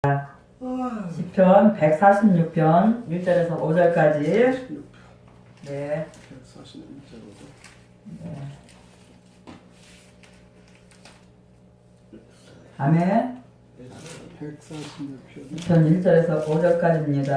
시편 146편 1절에서 5절까지. 네. 146절부터. 네. 아멘. 146편. 시편 1절에서 5절까지입니다.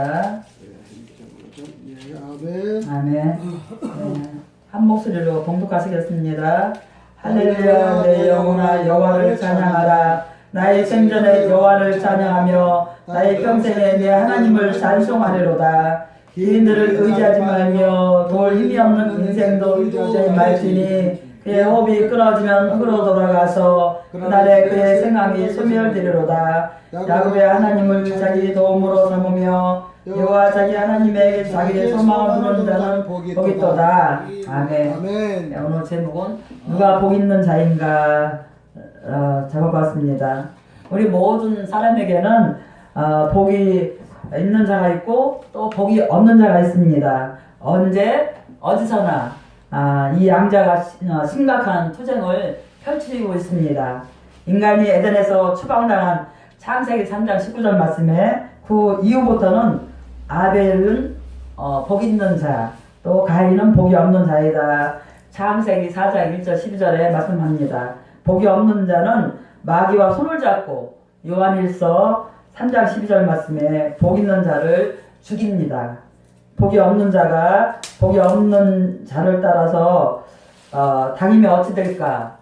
예, 아멘. 아멘. 네. 한 목소리로 봉독하시겠습니다. 할렐루야, 내 영혼아 여호와를 찬양하라. 나의 생전에 여호와를 찬양하며 나의 평생에 내 하나님을 찬송하리로다. 기인들을 의지하지 말며 돌 힘이 없는 인생도 의지하지 말지니 그의 호흡이 끊어지면 흙으로 돌아가서 그날에 그의 생각이 소멸되리로다. 야곱의 하나님을 자기 도움으로 삼으며 여호와 자기 하나님에게 자기의 소망을 두는 자는 복이 있도다. 아멘. 네, 오늘 제목은 누가 복 있는 자인가 잡아봤습니다. 우리 모든 사람에게는 복이 있는 자가 있고 또 복이 없는 자가 있습니다. 언제 어디서나 이 양자가 심각한 투쟁을 펼치고 있습니다. 인간이 에덴에서 추방당한 창세기 3장 19절 말씀에 그 이후부터는 아벨은 복이 있는 자, 또 가인은 복이 없는 자이다. 창세기 4장 1절 12절에 말씀합니다. 복이 없는 자는 마귀와 손을 잡고 요한일서 3장 12절 말씀에 복 있는 자를 죽입니다. 복이 없는 자가 복이 없는 자를 따라서 다니면 어찌 될까?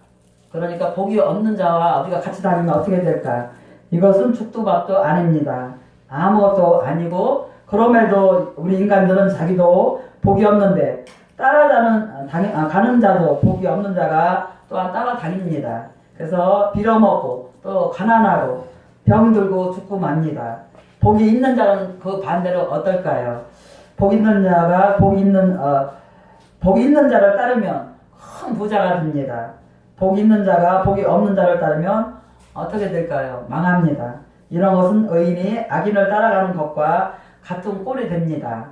그러니까 복이 없는 자와 우리가 같이 다니면 어떻게 될까? 이것은 죽도 밥도 아닙니다. 아무것도 아니고 그럼에도 우리 인간들은 자기도 복이 없는데 가는 자도 복이 없는 자가 또한 따라다닙니다. 그래서 빌어먹고 또 가난하고 병들고 죽고 맙니다. 복이 있는 자는 그 반대로 어떨까요? 복 있는 자가 복이 있는 자를 따르면 큰 부자가 됩니다. 복이 있는 자가 복이 없는 자를 따르면 어떻게 될까요? 망합니다. 이런 것은 의인이 악인을 따라가는 것과 같은 꼴이 됩니다.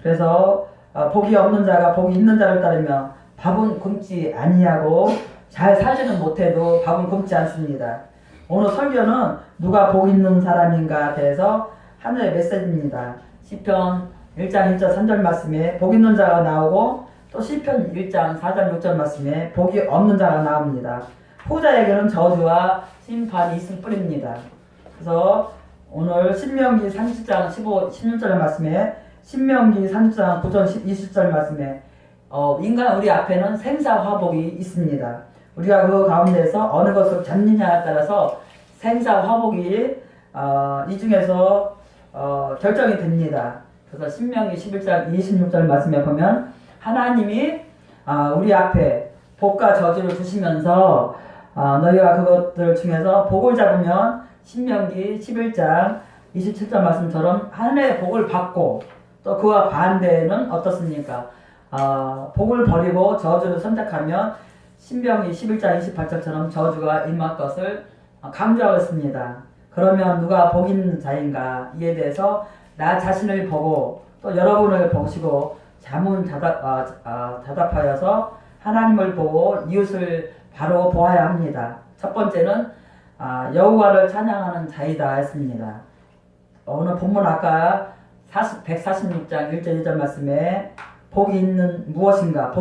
그래서 복이 없는 자가 복이 있는 자를 따르면 밥은 굶지 아니하고 잘 살지는 못해도 밥은 굶지 않습니다. 오늘 설교는 누가 복 있는 사람인가 대해서 하늘의 메시지입니다. 시편 1장 1절 3절 말씀에 복 있는 자가 나오고 또 시편 1장 4절 6절 말씀에 복이 없는 자가 나옵니다. 후자에게는 저주와 심판이 있을 뿐입니다. 그래서 오늘 신명기 30장 15, 16절 말씀에 신명기 30장 9절 20절 말씀에 인간 우리 앞에는 생사화복이 있습니다. 우리가 그 가운데서 어느 것을 잡느냐에 따라서 생사화복이 이 중에서 결정이 됩니다. 그래서 신명기 11장 26절 말씀에 보면 하나님이 우리 앞에 복과 저주를 주시면서 너희가 그것들 중에서 복을 잡으면 신명기 11장 27절 말씀처럼 하늘의 복을 받고 또 그와 반대는 어떻습니까? 복을 버리고 저주를 선택하면 신명기 11장 28절처럼 저주가 임할 것을 강조하고 있습니다. 그러면 누가 복 있는 자인가? 이에 대해서 나 자신을 보고 또 여러분을 보시고 자답하여서 하나님을 보고 이웃을 바로 보아야 합니다. 첫 번째는 여호와를 찬양하는 자이다 했습니다. 오늘 본문 아까 146장 1절 2절 말씀에 복이 무엇인가?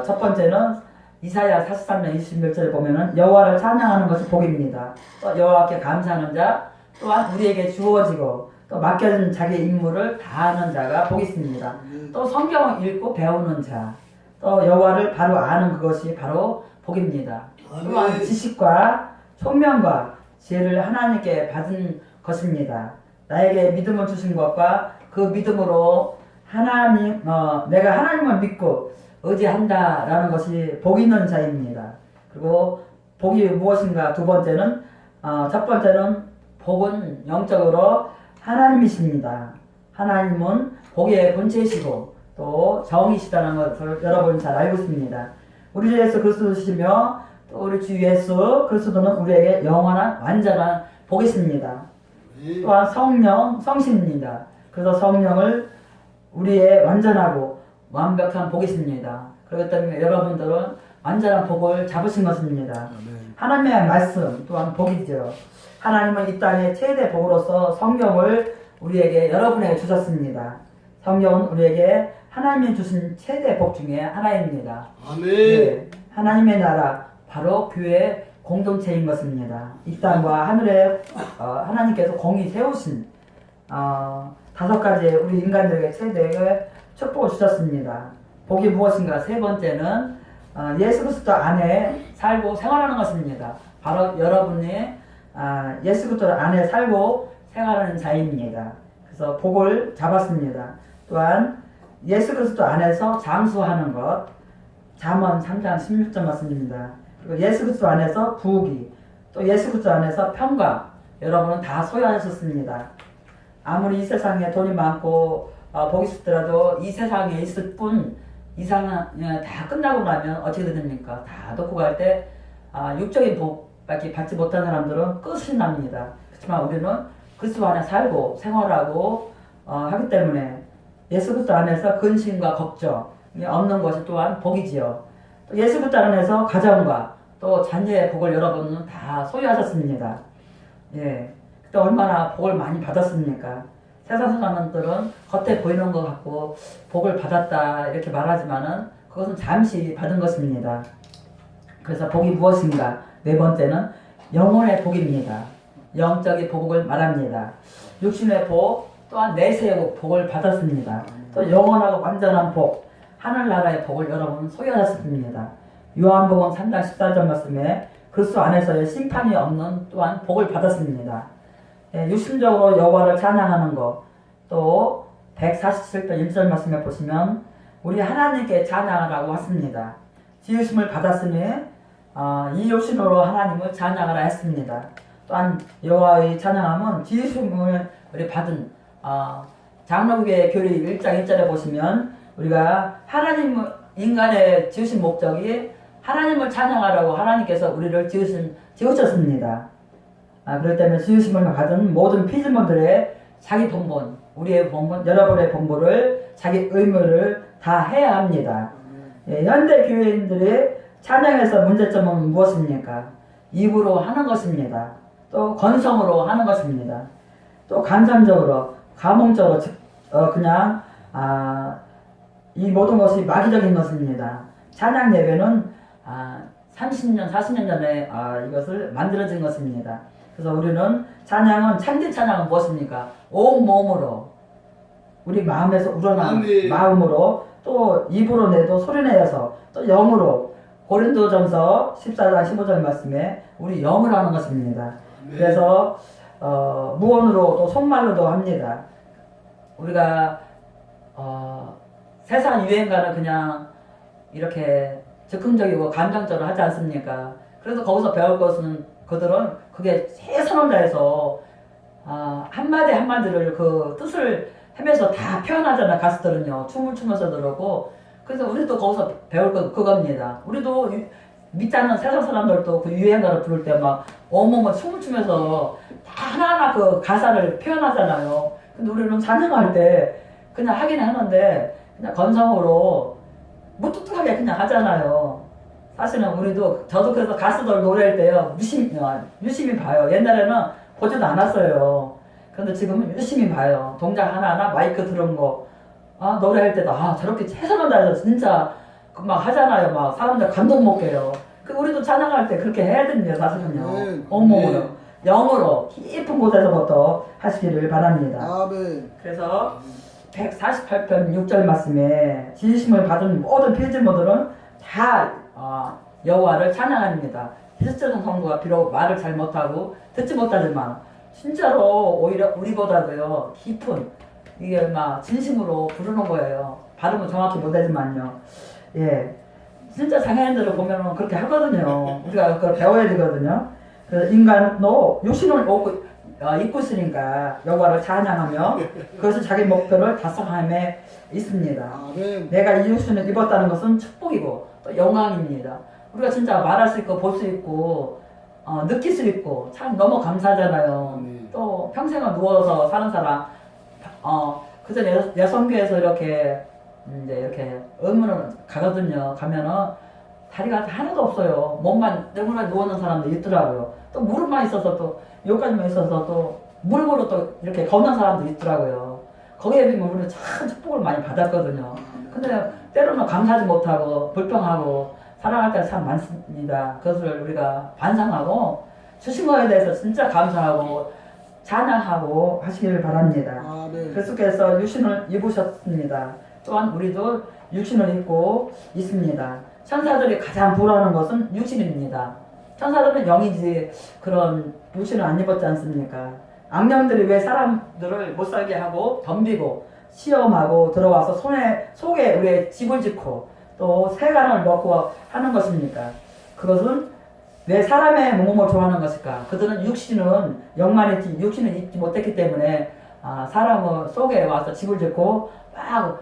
첫 번째는 이사야 43장 26절에 보면은 여호와를 찬양하는 것이 복입니다. 또 여호와께 감사하는 자, 또한 우리에게 주어지고 또 맡겨진 자기 임무를 다하는 자가 복이 있습니다. 또 성경을 읽고 배우는 자, 또 여호와를 바로 아는 그것이 바로 복입니다. 또한 지식과 총명과 지혜를 하나님께 받은 것입니다. 나에게 믿음을 주신 것과 그 믿음으로 내가 하나님을 믿고 의지한다라는 것이 복 있는 자입니다. 그리고 복이 무엇인가? 두 번째는 첫 번째는 복은 영적으로 하나님이십니다. 하나님은 복의 본체이시고 또 정이시다는 것을 여러분 잘 알고 있습니다. 우리 주 예수 그리스도시며 또 우리 주 예수 그리스도는 우리에게 영원한 완전한 복이십니다. 또한 성신입니다. 그래서 성령을 우리의 완전하고 완벽한 복이십니다. 그렇기 때문에 여러분들은 완전한 복을 잡으신 것입니다. 하나님의 말씀 또한 복이죠. 하나님은 이 땅의 최대 복으로서 성경을 우리에게 여러분에게 주셨습니다. 성경은 우리에게 하나님이 주신 최대 복 중에 하나입니다. 아멘. 네, 하나님의 나라 바로 교회 공동체인 것입니다. 이 땅과 하늘에 하나님께서 공이 세우신 5가지의 우리 인간들에게 최대의 축복을 주셨습니다. 복이 무엇인가? 세 번째는 예수 그리스도 안에 살고 생활하는 것입니다. 바로 여러분이 예수 그리스도 안에 살고 생활하는 자입니다. 그래서 복을 잡았습니다. 또한 예수 그리스도 안에서 장수하는 것, 잠언 3장 16절 말씀입니다. 그리고 예수 그리스도 안에서 부귀, 또 예수 그리스도 안에서 평강, 여러분은 다 소유하셨습니다. 아무리 이 세상에 돈이 많고 복이 있더라도 이 세상에 있을 뿐 이상은 다 끝나고 나면 어떻게 됩니까? 다 놓고 갈 때 육적인 복밖에 받지 못한 사람들은 끝이 납니다. 그렇지만 우리는 그리스도 안에 살고 생활하고 하기 때문에 예수 그리스도 안에서 근심과 걱정이 없는 것이 또한 복이지요. 또 예수 그리스도 안에서 가정과 또 자녀의 복을 여러분은 다 소유하셨습니다. 예, 그때 얼마나 복을 많이 받았습니까? 세상 사람들은 겉에 보이는 것 같고 복을 받았다 이렇게 말하지만은 그것은 잠시 받은 것입니다. 그래서 복이 무엇인가? 네 번째는 영혼의 복입니다. 영적인 복을 말합니다. 육신의 복 또한 내세의 복을 받았습니다. 또 영원하고 완전한 복, 하늘나라의 복을 여러분은 소유하셨습니다. 요한복음 3장 14절 말씀에 그리스도 안에서의 심판이 없는 또한 복을 받았습니다. 예, 육신적으로 여호와를 찬양하는 것, 또 147편 1절 말씀에 보시면 우리 하나님께 찬양하라고 했습니다. 지으심을 받았으니 이 육신으로 하나님을 찬양하라 했습니다. 또한 여호와의 찬양함은 지으심을 우리 받은 장로교회 교리 1장 1절에 보시면 우리가 하나님 인간의 지으신 목적이 하나님을 찬양하라고 하나님께서 우리를 지으셨습니다. 그렇기 때문에 지으심을 받은 모든 피조물들의 자기 본분, 우리의 본분, 여러분의 본분을 자기 의무를 다 해야 합니다. 예, 현대 교회인들의 찬양에서 문제점은 무엇입니까? 입으로 하는 것입니다. 또 건성으로 하는 것입니다. 또 감상적으로, 감흥적으로 그냥 이 모든 것이 마귀적인 것입니다. 찬양 예배는 30년, 40년 전에 이것을 만들어진 것입니다. 그래서 우리는 찬양은 참된 찬양은 무엇입니까? 온 몸으로 우리 마음에서 우러난 마음으로 또 입으로 내도 소리내어서 또 영으로 고린도전서 14장 15절 말씀에 우리 영으로 하는 것입니다. 그래서 무언으로 또 손말로도 합니다. 우리가 세상 유행가는 그냥 이렇게 즉흥적이고 감정적으로 하지 않습니까? 그래서 거기서 배울 것은 그들은 그게 최선을 다해서 한마디 한마디를 그 뜻을 헤매서 다 표현하잖아. 가수들은요 춤을 추면서도 그러고. 그래서 우리도 거기서 배울 거 그겁니다. 우리도 믿지 않는 세상 사람들도 그 유행가를 부를 때 막 온몸을 춤을 추면서 다 하나하나 그 가사를 표현하잖아요. 근데 우리는 찬양할 때 그냥 하긴 하는데 그냥 건성으로 무뚝뚝하게 그냥 하잖아요. 사실은 우리도 저도 그래서 가수들 노래할 때요 유심히 봐요. 옛날에는 보지도 않았어요. 그런데 지금은 유심히 봐요. 동작 하나하나 마이크 들은 거 노래할 때도 저렇게 최선을 다해서 진짜 막 하잖아요. 막 사람들 감동 먹게 해요. 우리도 찬양할 때 그렇게 해야 됩니다. 사실은요. 온몸으로 영으로 깊은 곳에서부터 하시기를 바랍니다. 아멘. 그래서 148편 6절 말씀에 지으심을 받은 모든 피조물들은 다 여호와를 찬양합니다. 히스처는 성도가 비록 말을 잘 못하고 듣지 못하지만 진짜로 오히려 우리보다도요 깊은 이게 막 진심으로 부르는 거예요. 발음은 정확히 못하지만요. 예, 진짜 장애인들을 보면은 그렇게 하거든요. 우리가 그걸 배워야 되거든요. 그래서 인간도 육신을 입고 있으니까 여호와를 찬양하며 그것은 자기 목표를 달성함에 있습니다. 아멘. 내가 이 육신을 입었다는 것은 축복이고 또 영광입니다. 우리가 진짜 말할 수 있고 볼 수 있고 느낄 수 있고 참 너무 감사하잖아요. 아멘. 또 평생을 누워서 사는 사람 그저 여성교에서 이렇게 이렇게 의문을 가거든요. 가면은 다리가 하나도 없어요. 몸만 너무나 누워있는 사람도 있더라고요. 또 무릎만 있어서 또 여기까지만 있어서 또 무릎으로 또 이렇게 걷는 사람도 있더라고요. 거기에 비하면 우리는 참 축복을 많이 받았거든요. 근데 때로는 감사하지 못하고 불평하고 사랑할 때가 참 많습니다. 그것을 우리가 반성하고 주신 거에 대해서 진짜 감사하고 찬양하고 하시길 바랍니다. 아멘. 그리스도께서 육신을 입으셨습니다. 또한 우리도 육신을 입고 있습니다. 천사들이 가장 부러워하는 것은 육신입니다. 천사들은 영이지 그런 육신을 안 입었지 않습니까? 악령들이 왜 사람들을 못 살게 하고 덤비고 시험하고 들어와서 속에 우리의 집을 짓고 또 세간을 먹고 하는 것입니까? 그것은 왜 사람의 몸을 좋아하는 것일까? 그들은 육신은 영만 있지 육신을 입지 못했기 때문에 사람 속에 와서 집을 짓고 막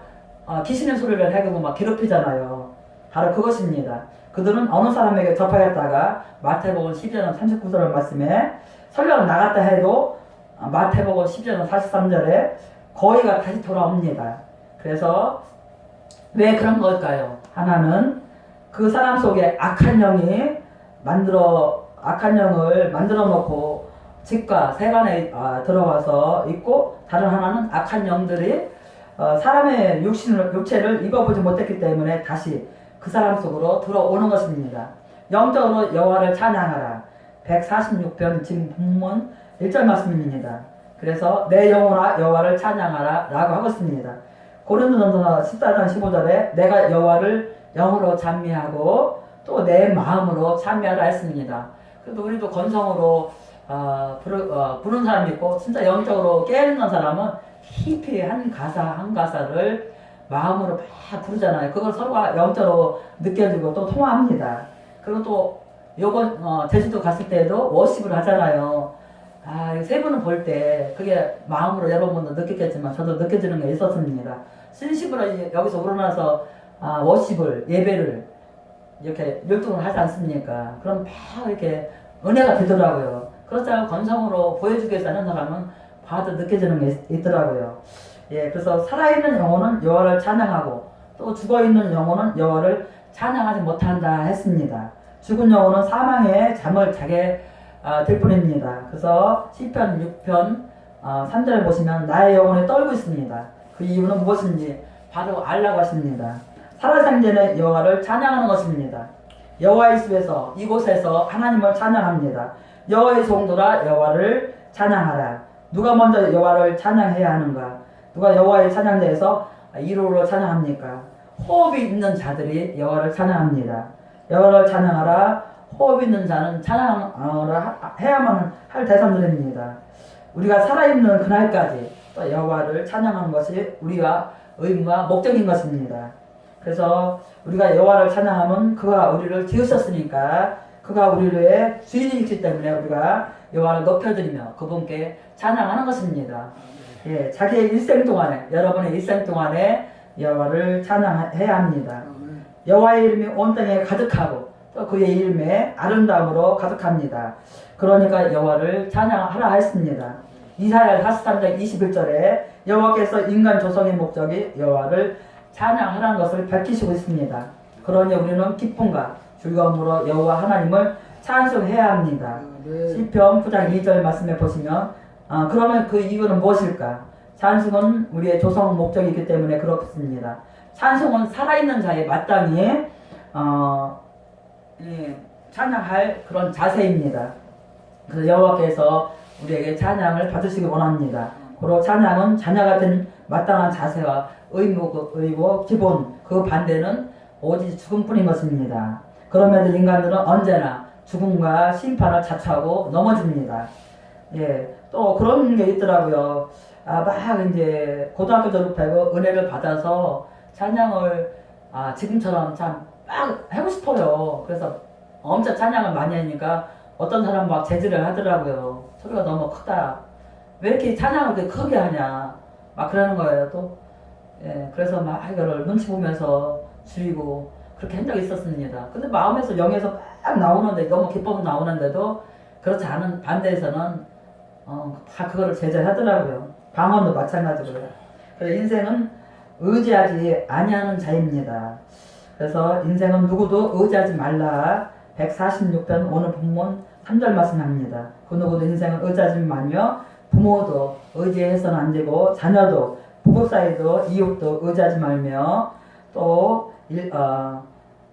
귀신의 소리를 해가고 막 괴롭히잖아요. 바로 그것입니다. 그들은 어느 사람에게 접하였다가 마태복음 12장 39절 말씀에 설령 나갔다 해도 마태복음 12장 43절에 거의가 다시 돌아옵니다. 그래서 왜 그런 걸까요? 하나는 그 사람 속에 악한 영을 만들어 놓고 집과 세간에 들어와서 있고, 다른 하나는 악한 영들이 사람의 육체를 입어보지 못했기 때문에 다시 그 사람 속으로 들어오는 것입니다. 영적으로 여호와를 찬양하라. 146편 지금 본문 1절 말씀입니다. 그래서 내 영혼아 여호와를 찬양하라 라고 하고 있습니다. 고린도전서 14장 15절에 내가 여호와를 영으로 찬미하고 또 내 마음으로 찬미하라 했습니다. 그래도 우리도 건성으로 부르는 사람이 있고, 진짜 영적으로 깨어있는 사람은 깊이 한 가사를 마음으로 막 부르잖아요. 그걸 서로가 영적으로 느껴지고 또 통화합니다. 그리고 또 요번 제주도 갔을 때도 워십을 하잖아요. 세 분을 볼 때 그게 마음으로 여러분도 느꼈겠지만 저도 느껴지는 게 있었습니다. 신식으로 여기서 우러나서 워십을 예배를 이렇게 율동을 하지 않습니까? 그럼 막 이렇게 은혜가 되더라고요. 그렇다고 건성으로 보여주기 위해서 하는 사람은 봐도 느껴지는 게 있더라고요. 예, 그래서 살아있는 영혼은 여호와를 찬양하고 또 죽어있는 영혼은 여호와를 찬양하지 못한다 했습니다. 죽은 영혼은 사망의 잠을 자게 될 뿐입니다. 그래서 시편 6편 3절에 보시면 나의 영혼이 떨고 있습니다. 그 이유는 무엇인지 바로 알라고 하십니다. 살아생전에 여호와를 찬양하는 것입니다. 여호와의 숲에서 이곳에서 하나님을 찬양합니다. 여호와의 종들아 여호와를 찬양하라. 누가 먼저 여호와를 찬양해야 하는가? 누가 여호와의 찬양대에서 1호로 찬양합니까? 호흡이 있는 자들이 여호와를 찬양합니다. 여호와를 찬양하라. 호흡 있는 자는 찬양을 해야만 할 대상들입니다. 우리가 살아있는 그날까지 또 여호와를 찬양하는 것이 우리가 의무와 목적인 것입니다. 그래서 우리가 여호와를 찬양하면 그가 우리를 지으셨으니까 그가 우리의 주인이시기 때문에 우리가 여호와를 높여드리며 그분께 찬양하는 것입니다. 예, 자기의 일생 동안에, 여러분의 일생 동안에 여호와를 찬양해야 합니다. 여호와의 이름이 온 땅에 가득하고 또 그의 이름에 아름다움으로 가득합니다. 그러니까 여호와를 찬양하라 했습니다. 이사야 43장 21절에 여호와께서 인간 조성의 목적이 여호와를 찬양하라는 것을 밝히시고 있습니다. 그러니 우리는 기쁨과 즐거움으로 여호와 하나님을 찬송해야 합니다. 시편 9장 2절 말씀에 보시면 그러면 그 이유는 무엇일까? 찬송은 우리의 조성 목적이기 때문에 그렇습니다. 찬송은 살아있는 자의 마땅히 찬양할 그런 자세입니다. 그래서 여호와께서 우리에게 찬양을 받으시기 원합니다. 그리고 찬양은 자녀 같은 마땅한 자세와 의무, 기본, 그 반대는 오직 죽음뿐인 것입니다. 그럼에도 인간들은 언제나 죽음과 심판을 자초하고 넘어집니다. 예, 또 그런 게 있더라고요. 막 이제 고등학교 졸업하고 은혜를 받아서 찬양을 지금처럼 참 막 하고 싶어요. 그래서 엄청 찬양을 많이 하니까 어떤 사람 막 제지를 하더라고요. 소리가 너무 크다. 왜 이렇게 찬양을 그렇게 크게 하냐. 막 그러는 거예요, 또. 예, 그래서 막 이거를 눈치 보면서 줄이고 그렇게 한 적이 있었습니다. 근데 마음에서 영에서 막 나오는데, 너무 기뻐서 나오는데도 그렇지 않은 반대에서는 다 그거를 제재하더라고요. 방언도 마찬가지고요. 그래서 인생은 의지하지 아니하는 자입니다. 그래서 인생은 누구도 의지하지 말라. 146편 오늘 본문 3절 말씀합니다. 그 누구도 인생은 의지하지 말며 부모도 의지해서는 안 되고 자녀도 부부 사이도 이웃도 의지하지 말며 또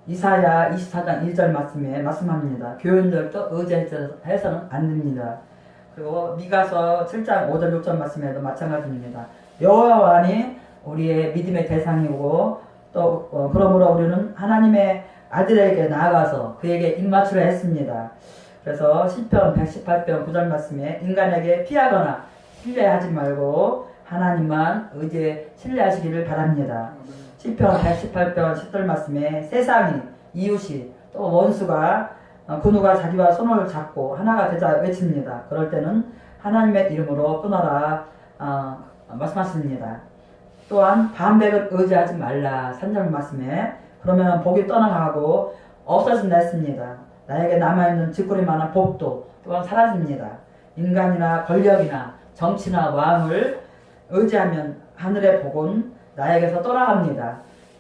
이사야 24장 1절 말씀에 말씀합니다. 교인들도 의지해서는 안 됩니다. 그리고 미가서 7장 5절 6절 말씀에도 마찬가지입니다. 여호와만이 우리의 믿음의 대상이고 또 그러므로 우리는 하나님의 아들에게 나아가서 그에게 입맞추려 했습니다. 그래서 시편 118편 9절 말씀에 인간에게 피하거나 신뢰하지 말고 하나님만 의지해 신뢰하시기를 바랍니다. 시편 118편 10절 말씀에 세상이 이웃이 또 원수가 그 누가 자기와 손을 잡고 하나가 되자 외칩니다. 그럴 때는 하나님의 이름으로 끊어라 말씀하십니다. 또한 반백을 의지하지 말라 3절 말씀에 그러면 복이 떠나가고 없어진다 했습니다. 나에게 남아있는 짓거리만한 복도 또한 사라집니다. 인간이나 권력이나 정치나 왕을 의지하면 하늘의 복은 나에게서 떠나갑니다.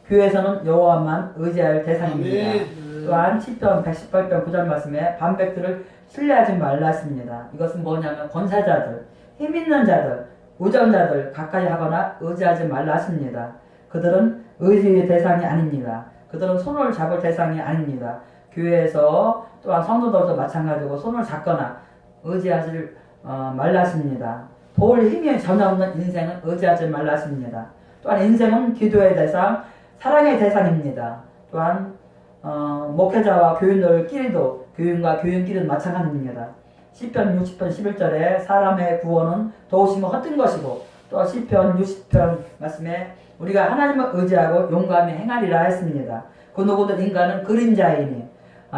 교회에서는 여호와만 의지할 대상입니다. 또한 시편 118편 9절 말씀에 반백들을 신뢰하지 말라 했습니다. 이것은 뭐냐면 권세자들, 힘있는 자들, 우정자들 가까이 하거나 의지하지 말라 하십니다. 그들은 의지의 대상이 아닙니다. 그들은 손을 잡을 대상이 아닙니다. 교회에서 또한 성도들도 마찬가지고 손을 잡거나 의지하지 말라 하십니다. 도울 힘이 전혀 없는 인생은 의지하지 말라 하십니다. 또한 인생은 기도의 대상, 사랑의 대상입니다. 또한 목회자와 교인들끼리도 교인과 교인끼리도 마찬가지입니다. 시편 60편 11절에 사람의 구원은 도우심은 헛된 것이고 또 시편 60편 말씀에 우리가 하나님을 의지하고 용감히 행하리라 했습니다. 그 누구도 인간은 그림자이니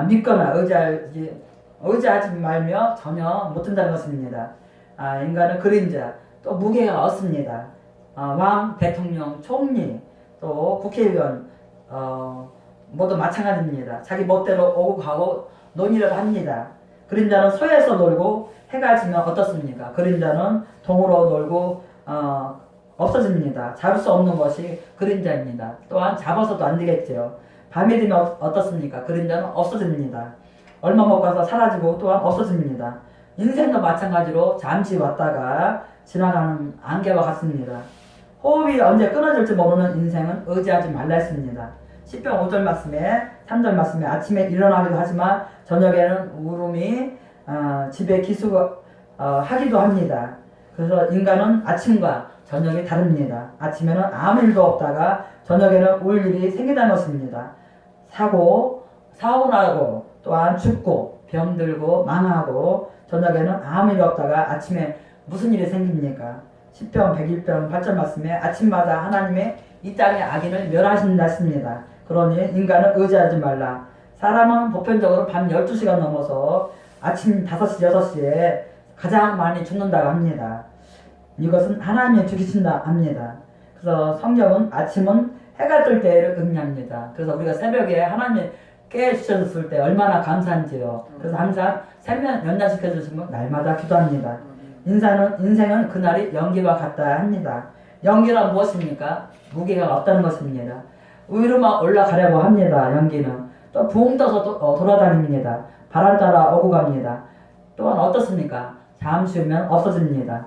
믿거나 의지하지 말며 전혀 못한다는 것입니다. 인간은 그림자 또 무게가 없습니다. 왕, 대통령, 총리 또 국회의원 모두 마찬가지입니다. 자기 멋대로 오고 가고 논의를 합니다. 그림자는 서에서 놀고 해가 지면 어떻습니까? 그림자는 동으로 놀고 없어집니다. 잡을 수 없는 것이 그림자입니다. 또한 잡아서도 안 되겠죠. 밤이 되면 어떻습니까? 그림자는 없어집니다. 얼마 못 가서 사라지고 또한 없어집니다. 인생도 마찬가지로 잠시 왔다가 지나가는 안개와 같습니다. 호흡이 언제 끊어질지 모르는 인생은 의지하지 말라 했습니다. 시편 5절 말씀에 3절 말씀에 아침에 일어나기도 하지만 저녁에는 울음이 집에 기수하기도 합니다. 그래서 인간은 아침과 저녁이 다릅니다. 아침에는 아무 일도 없다가 저녁에는 울 일이 생기다는 것입니다. 사고 나고 또한 죽고 병들고 망하고 저녁에는 아무 일 없다가 아침에 무슨 일이 생깁니까? 시편 101편 8절 말씀에 아침마다 하나님의 이 땅의 악인을 멸하신다 했습니다. 그러니 인간은 의지하지 말라. 사람은 보편적으로 밤 12시가 넘어서 아침 5시, 6시에 가장 많이 죽는다고 합니다. 이것은 하나님이 죽이신다 합니다. 그래서 성경은 아침은 해가 뜰 때를 의미합니다. 그래서 우리가 새벽에 하나님이 깨주셨을 때 얼마나 감사한지요. 그래서 항상 새벽 연단시켜 주시면 날마다 기도합니다. 인생은 그날이 연기와 같다 합니다. 연기란 무엇입니까? 무게가 없다는 것입니다. 위로만 올라가려고 합니다. 연기는 또 붕 떠서 돌아다닙니다. 바람 따라 오고 갑니다. 또한 어떻습니까? 잠시 후면 없어집니다.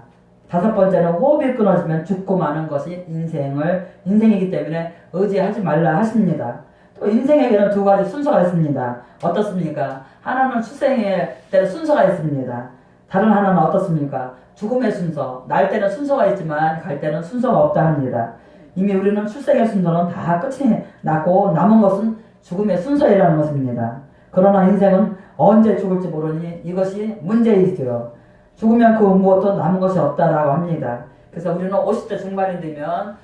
5번째는 호흡이 끊어지면 죽고 마는 것이 인생이기 때문에 의지하지 말라 하십니다. 또 인생에게는 2가지 순서가 있습니다. 어떻습니까? 하나는 출생의 때는 순서가 있습니다. 다른 하나는 어떻습니까? 죽음의 순서. 날 때는 순서가 있지만 갈 때는 순서가 없다 합니다. 이미 우리는 출생의 순서는 다 끝이 났고 남은 것은 죽음의 순서이라는 것입니다. 그러나 인생은 언제 죽을지 모르니 이것이 문제이죠. 죽으면 그 무엇도 남은 것이 없다라고 합니다. 그래서 우리는 50대 중반이 되면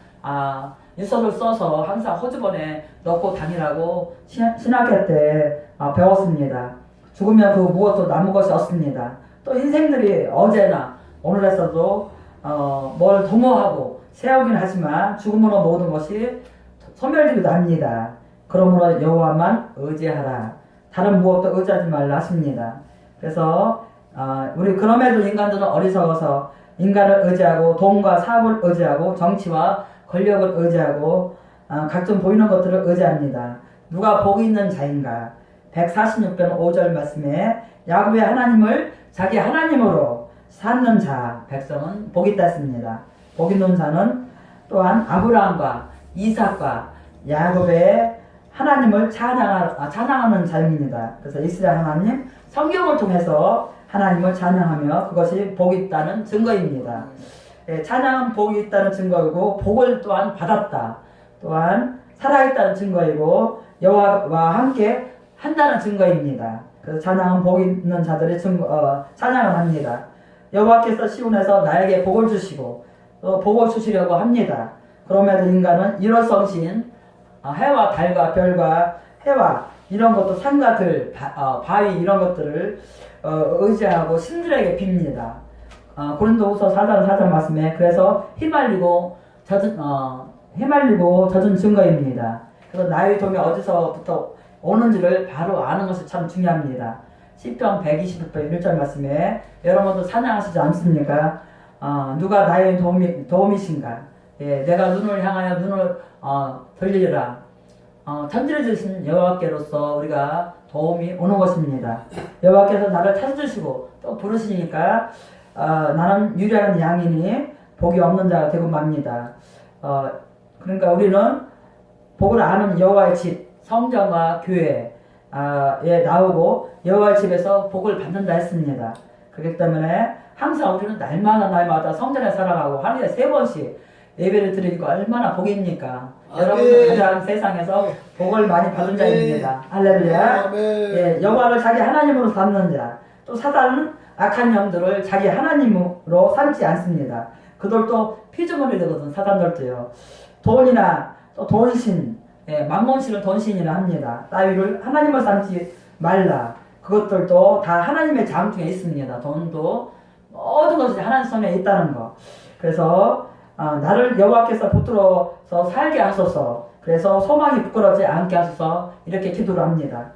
유서를 써서 항상 호주본에 넣고 다니라고 신학교 때 배웠습니다. 죽으면 그 무엇도 남은 것이 없습니다. 또 인생들이 어제나 오늘에서도 뭘 도모하고 세우긴 하지만 죽음으로 모든 것이 소멸되기도 합니다. 그러므로 여호와만 의지하라. 다른 무엇도 의지하지 말라 하십니다. 그래서 우리 그럼에도 인간들은 어리석어서 인간을 의지하고 돈과 사업을 의지하고 정치와 권력을 의지하고 각종 보이는 것들을 의지합니다. 누가 복이 있는 자인가? 146편 5절 말씀에 야곱의 하나님을 자기 하나님으로 삼는 자 백성은 복이 있다 했습니다. 복 있는 자는 또한 아브라함과 이삭과 야곱의 하나님을 찬양하는 자입니다. 그래서 이스라엘 하나님 성경을 통해서 하나님을 찬양하며 그것이 복이 있다는 증거입니다. 찬양은 복이 있다는 증거이고 복을 또한 받았다. 또한 살아있다는 증거이고 여호와와 함께 한다는 증거입니다. 그래서 찬양은 복이 있는 자들의 찬양을 합니다. 여호와께서 시온에서 나에게 복을 주시고 또 복을 주시려고 합니다. 그럼에도 인간은 일월성신 해와 달과 별과 해와 이런 것도 산과 들, 바위 이런 것들을 의지하고 신들에게 빕니다. 고린도후서 4장 4절 말씀에 그래서 휘말리고 젖은 증거입니다. 그래서 나의 도움이 어디서부터 오는지를 바로 아는 것이 참 중요합니다. 시편 126편 1절 말씀에 여러분도 찬양하시지 않습니까? 누가 나의 도움이신가? 예, 내가 눈을 향하여 눈을 돌리리라. 천지를 지으신 여호와께로서 우리가 도움이 오는 것입니다. 여호와께서 나를 찾아주시고 또 부르시니까 나는 유리한 양이니 복이 없는 자가 되고 맙니다. 그러니까 우리는 복을 아는 여호와의 집, 성전과 교회에 나오고 여호와의 집에서 복을 받는다 했습니다. 그렇기 때문에 항상 우리는 날마다 성전에 살아가고 하루에 3번씩 예배를 드리고 얼마나 복입니까? 여러분은 가장 세상에서 복을 많이 받은 자입니다. 할렐루야. 예, 여호와를 자기 하나님으로 삼는 자. 또 사단은 악한 영들을 자기 하나님으로 삼지 않습니다. 그들도 피조물이 되거든. 사단들도요. 돈이나 또 돈신, 만몬신을 돈신이라 합니다. 따위를 하나님을 삼지 말라. 그것들도 다 하나님의 장중에 있습니다. 돈도 모든 것이 하나님 손에 있다는 거. 그래서 나를 여호와께서 붙들어서 살게 하소서. 그래서 소망이 부끄럽지 않게 하소서. 이렇게 기도를 합니다.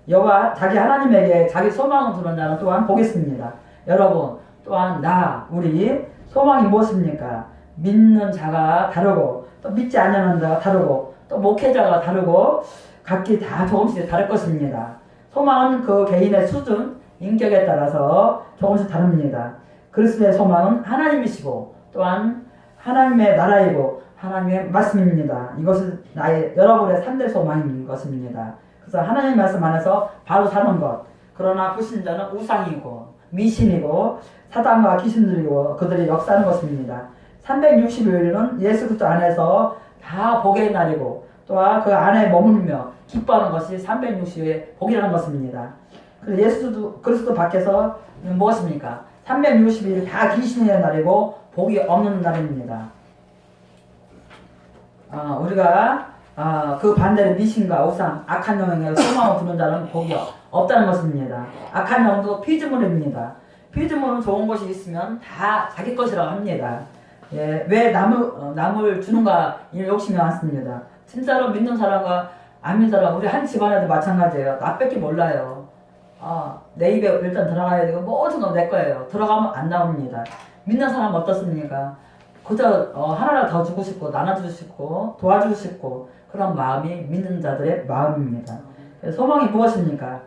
여호와 자기 하나님에게 자기 소망을 두는 자는 또한 복이 있습니다. 여러분 또한 우리 소망이 무엇입니까? 믿는 자가 다르고 또 믿지 않는 자가 다르고 또 목회자가 다르고 각기 다 조금씩 다를 것입니다. 소망은 그 개인의 수준, 인격에 따라서 조금씩 다릅니다. 그리스도의 소망은 하나님이시고 또한 하나님의 나라이고 하나님의 말씀입니다. 이것은 여러분의 3대 소망인 것입니다. 그래서 하나님의 말씀 안에서 바로 사는 것. 그러나 불신자는 우상이고 미신이고 사단과 귀신들이고 그들이 역사하는 것입니다. 360일은 예수 그리스도 안에서 다 복의 날이고 또한 그 안에 머물며 기뻐하는 것이 360일의 복이라는 것입니다. 그래서 예수 그리스도 밖에서 무엇입니까? 360일 다 귀신의 날이고 복이 없는 날입니다. 우리가 그 반대로 미신과 우상, 악한 영에 소망을 두는 자는 복이 없다는 것입니다. 악한 영도 피조물입니다. 피조물은 좋은 것이 있으면 다 자기 것이라고 합니다. 예, 왜 남을 주는가 이 욕심이 많습니다. 진짜로 믿는 사람과 안 믿는 사람, 우리 한 집안에도 마찬가지예요. 나 뺏기 몰라요. 내 입에 일단 들어가야 되고 모든 건 내 거예요. 들어가면 안 나옵니다. 믿는 사람 어떻습니까? 그저 하나를 더 주고 싶고 나눠주고 싶고 도와주고 싶고 그런 마음이 믿는 자들의 마음입니다. 소망이 무엇입니까?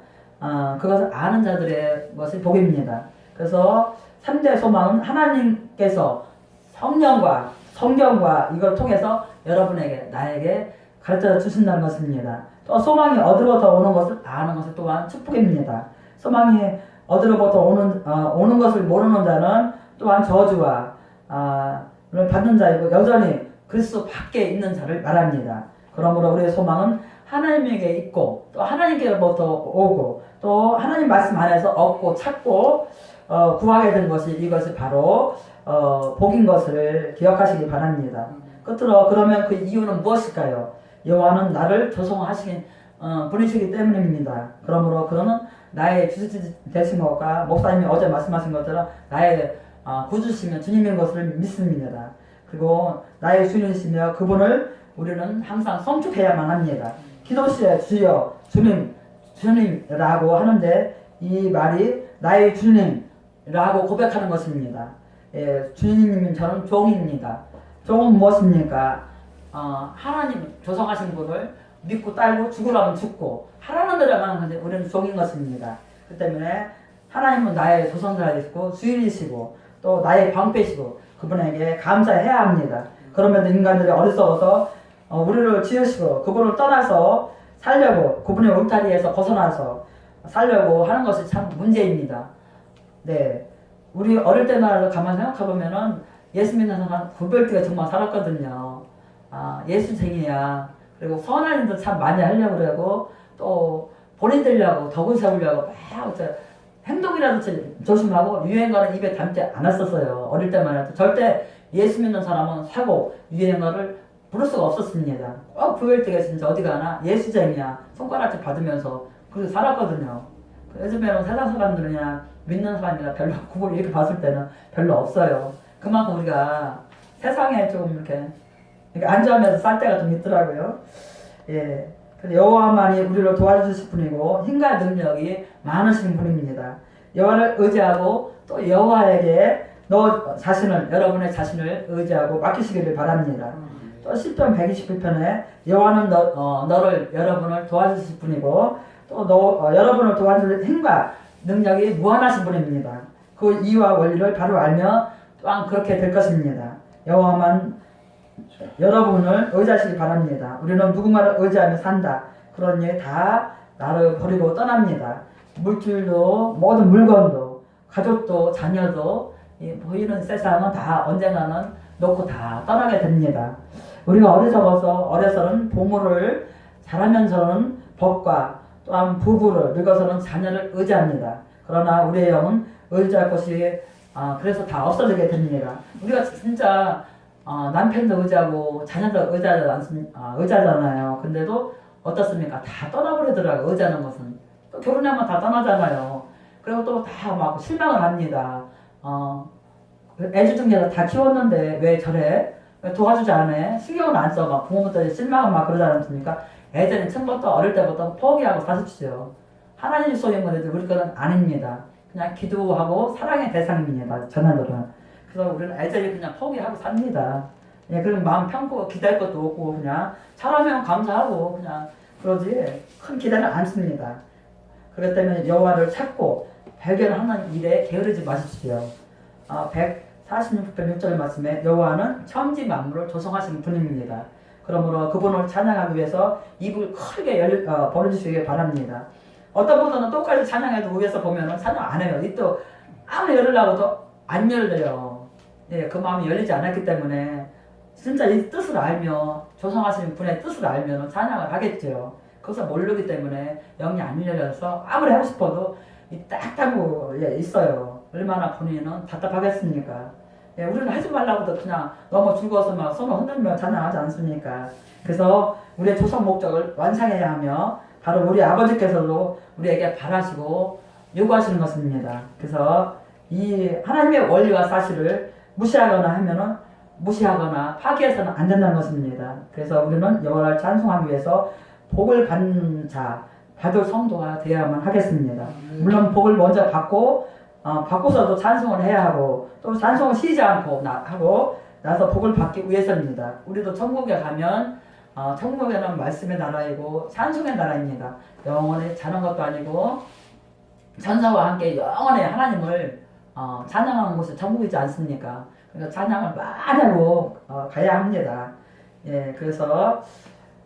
그것을 아는 자들의 것이 복입니다. 그래서 3대 소망은 하나님께서 성령과 성경과 이걸 통해서 여러분에게 나에게 가르쳐 주신다는 것입니다. 또 소망이 어디로부터 오는 것을 아는 것은 또한 축복입니다. 소망이 어디로부터 오는 것을 모르는 자는 또한 저주와 받는 자이고 여전히 그리스도 밖에 있는 자를 말합니다. 그러므로 우리의 소망은 하나님에게 있고 또 하나님께로부터 오고 또 하나님 말씀 안에서 얻고 찾고 구하게 된 것이 이것이 바로 복인 것을 기억하시기 바랍니다. 끝으로 그러면 그 이유는 무엇일까요? 여호와는 나를 조성하신 분이시기 때문입니다. 그러므로 그는 나의 주지 되신 것과 목사님이 어제 말씀하신 것처럼 나의 구주시며 주님인 것을 믿습니다. 그리고 나의 주님이시며 그분을 우리는 항상 성축해야만 합니다. 기도 시에 주여 주님이라고 하는데 이 말이 나의 주님이라고 고백하는 것입니다. 예, 주님이면 저는 종입니다. 종은 무엇입니까? 하나님 조성하신 분을 믿고 따르고 죽으라면 죽고 하라는 대로 가는 건데 우리는 종인 것입니다. 그 때문에 하나님은 나의 조선자이시고 주인이시고 또 나의 방패시고 그분에게 감사해야 합니다. 그러면 인간들이 어리석어서 우리를 지으시고 그분을 떠나서 살려고 그분의 울타리에서 벗어나서 살려고 하는 것이 참 문제입니다. 네, 우리 어릴 때나 가만 생각해보면은 예수 믿는 사람 구별티가 정말 살았거든요. 아, 예수쟁이야. 그리고 선한 일도 참 많이 하려고 그러고 또 본인 되려고 덕을 세우려고 막 행동이라도 조심하고 유행가는 입에 담지 않았었어요. 어릴 때만 해도 절대 예수 믿는 사람은 사고 유행가를 부를 수가 없었습니다. 구별티가 진짜 어디 가나 예수쟁이야 손가락질 받으면서 그렇게 살았거든요. 요즘에는 세상 사람들은 그냥 믿는 사람이나 별로 구분 이렇게 봤을 때는 별로 없어요. 그만큼 우리가 세상에 좀 이렇게 안주하면서 살 때가 좀 있더라고요. 예. 여호와만이 우리를 도와주실 분이고 힘과 능력이 많으신 분입니다. 여호와를 의지하고 또 여호와에게 여러분의 자신을 의지하고 맡기시기를 바랍니다. 또 시편 129편에 여호와는 여러분을 도와주실 분이고 또 여러분을 도와줄 힘과 능력이 무한하신 분입니다. 그 이유와 원리를 바로 알며 또한 그렇게 될 것입니다. 여호와만 여러분을 의지하시기 바랍니다. 우리는 누군가를 의지하며 산다. 그러니 다 나를 버리고 떠납니다. 물질도 모든 물건도 가족도 자녀도 보이는 세상은 다 언젠가는 놓고 다 떠나게 됩니다. 우리가 어려서는 부모를 잘하면서는 법과 또한 부부를 늙어서는 자녀를 의지합니다. 그러나 우리의 영은 의지할 것이 그래서 다 없어지게 됩니다. 우리가 진짜 남편도 의지하고 자녀도 의지하잖아요. 근데도 어떻습니까? 다 떠나버리더라고요. 의지하는 것은. 또 결혼하면 다 떠나잖아요. 그리고 또 다 막 실망을 합니다. 애주중에서 다 키웠는데 왜 저래? 왜 도와주지 않아? 신경을 안 써. 막 부모부터 실망을 막 그러지 않습니까? 애들은 처음부터 어릴 때부터 포기하고 사십시오. 하나님 소유인 건데도 우리 거는 아닙니다. 그냥 기도하고 사랑의 대상입니다. 전하들은. 그래서 우리는 애들이 그냥 포기하고 삽니다. 예, 그럼 마음 편고 기다릴 것도 없고 그냥 잘하면 감사하고 그냥 그러지 큰 기대는 않습니다. 그렇기 때문에 여호와를 찾고 발견하는 일에 게으르지 마십시오. 146편 6절 말씀에 여호와는 천지 만물을 조성하시는 분입니다. 그러므로 그분을 찬양하기 위해서 입을 크게 벌어주시기 바랍니다. 어떤 분들은 똑같이 찬양해도 위에서 보면은 찬양 안 해요. 입도 아무리 열으려고도 안 열려요. 예, 그 마음이 열리지 않았기 때문에 진짜 이 뜻을 알며 조성하시는 분의 뜻을 알면 찬양을 하겠죠. 그것을 모르기 때문에 영이 안 열려서 아무리 하고 싶어도 딱 하고 있어요. 얼마나 본인은 답답하겠습니까? 예, 우리는 하지 말라고도 그냥 너무 죽어서 막 손을 흔들며 찬양하지 않습니까? 그래서 우리의 조성 목적을 완성해야 하며 바로 우리 아버지께서도 우리에게 바라시고 요구하시는 것입니다. 그래서 이 하나님의 원리와 사실을 무시하거나 파기해서는 안 된다는 것입니다. 그래서 우리는 여호와를 찬송하기 위해서 복을 받는 자, 받을 성도가 되어야만 하겠습니다. 물론 복을 먼저 받고서도 찬송을 해야 하고 또 찬송을 쉬지 않고 하고 나서 복을 받기 위해서입니다. 우리도 천국에 가면 천국에는 말씀의 나라이고 찬송의 나라입니다. 영원히 자는 것도 아니고 천사와 함께 영원히 하나님을 찬양하는 곳이 천국이지 않습니까? 그러니까 찬양을 많이 하고 가야 합니다. 예, 그래서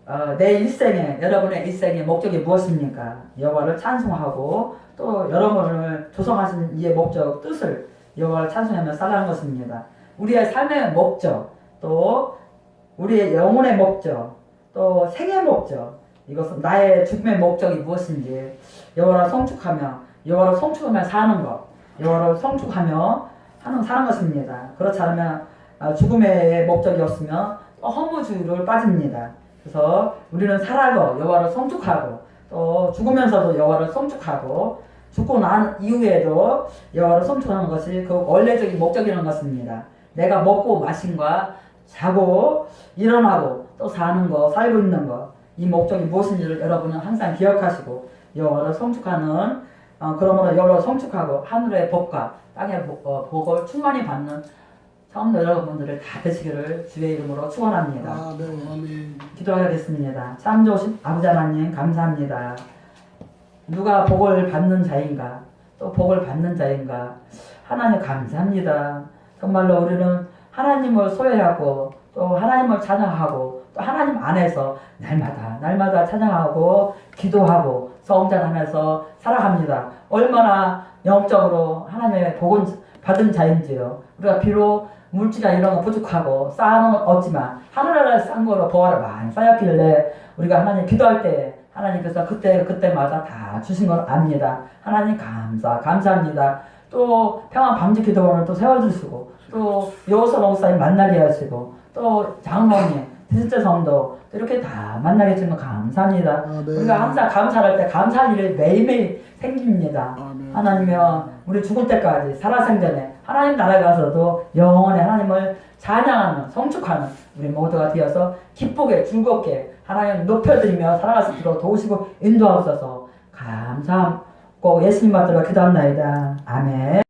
여러분의 일생의 목적이 무엇입니까? 여호와를 찬송하고 또 여러분을 조성하신 이의 목적, 뜻을 여호와를 찬송하며 살아가는 것입니다. 우리의 삶의 목적, 또 우리의 영혼의 목적, 또 생의 목적, 이것은 나의 죽음의 목적이 무엇인지 여호와를 성축하며 사는 것, 여호와를 성축하며 사는 것입니다. 그렇지 않으면 죽음의 목적이 없으면 또 허무주의로 빠집니다. 그래서 우리는 살아도 여호와를 성축하고 또 죽으면서도 여호와를 성축하고 죽고 난 이후에도 여호와를 성축하는 것이 그 원래적인 목적이라는 것입니다. 내가 먹고 마신과 자고 일어나고 또 사는 거, 살고 있는 거, 이 목적이 무엇인지를 여러분은 항상 기억하시고 여호와를 성축하는 그러므로 여호와를 성축하고 하늘의 복과 땅의 복을 충만히 받는 성도 여러분들을 다 되시기를 주의 이름으로 축원합니다. 아멘. 기도하겠습니다. 참 좋으신 아버지 하나님 감사합니다. 누가 복을 받는 자인가 또 복을 받는 자인가 하나님 감사합니다. 정말로 우리는 하나님을 소외하고 또 하나님을 찬양하고 또 하나님 안에서 날마다 찬양하고 기도하고 성전 안에서 살아갑니다. 얼마나 영적으로 하나님의 복은 받은 자인지요. 우리가 비록 물질이나 이런 거 부족하고 쌓아놓은 건 없지만 하늘나라에 싼 거로 보화를 많이 쌓였길래 우리가 하나님 기도할 때 하나님께서 그때마다 다 주신 걸 압니다. 하나님 감사합니다. 또 평안 방지 기도원을 또 세워주시고 또 여호사 목사님 만나게 하시고 또 장로님 실제 성도 또 이렇게 다 만나게 해주면 감사합니다. 우리가 항상 감사할 때 감사할 일이 매일매일 생깁니다. 하나님이여 우리 죽을 때까지 살아생전에 하나님 나라에 가서도 영원히 하나님을 찬양하는 성축하는 우리 모두가 되어서 기쁘게 즐겁게 하나님 높여드리며 살아갈 수 있도록 도우시고 인도하옵소서. 감사하고 예수님 받들어 기도합나이다. 아멘.